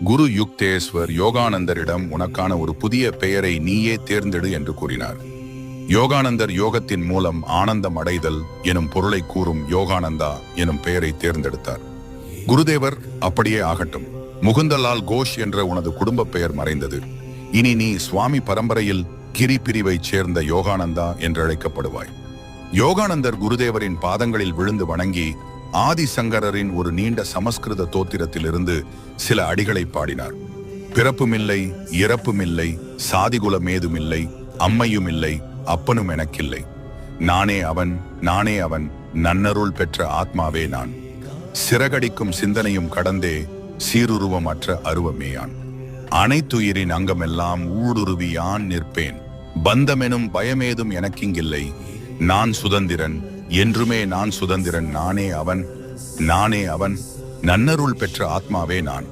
குரு யுக்தேஸ்வர் யோகானந்தரிடம் உனக்கான ஒரு புதிய பெயரை நீயே தேர்ந்தெடு என்று கூறினார். யோகானந்தர் யோகத்தின் மூலம் ஆனந்தம் அடைதல் எனும் பொருளை கூறும் யோகானந்தா எனும் பெயரை தேர்ந்தெடுத்தார். குருதேவர், அப்படியே ஆகட்டும். முகுந்தலால் கோஷ் என்ற உனது குடும்ப பெயர் மறைந்தது. இனி நீ சுவாமி பரம்பரையில் கிரி பிரிவைச் சேர்ந்த யோகானந்தா என்று அழைக்கப்படுவாய். யோகானந்தர் குருதேவரின் பாதங்களில் விழுந்து வணங்கி ஆதிசங்கரரின் ஒரு நீண்ட சமஸ்கிருத தோத்திரத்திலிருந்து சில அடிகளை பாடினார். பிறப்புமில்லை, இறப்புமில்லை, சாதிகுலமேதுமில்லை, அம்மையுமில்லை, அப்பனும் எனக்கில்லை. நானே அவன், நானே அவன், நன்னருள் பெற்ற ஆத்மாவே நான். சிறகடிக்கும் சிந்தனையும் கடந்தே சீருருவமற்ற அருவமேயான். அனைத்துயிரின் அங்கமெல்லாம் ஊடுருவியான் நிற்பேன். பந்தமெனும் பயமேதும் எனக்கிங்கில்லை. நான் சுதந்திரன், என்றுமே நான் சுதந்திரன். நானே அவன், நானே அவன், நன்னருள் பெற்ற ஆத்மாவே நான்.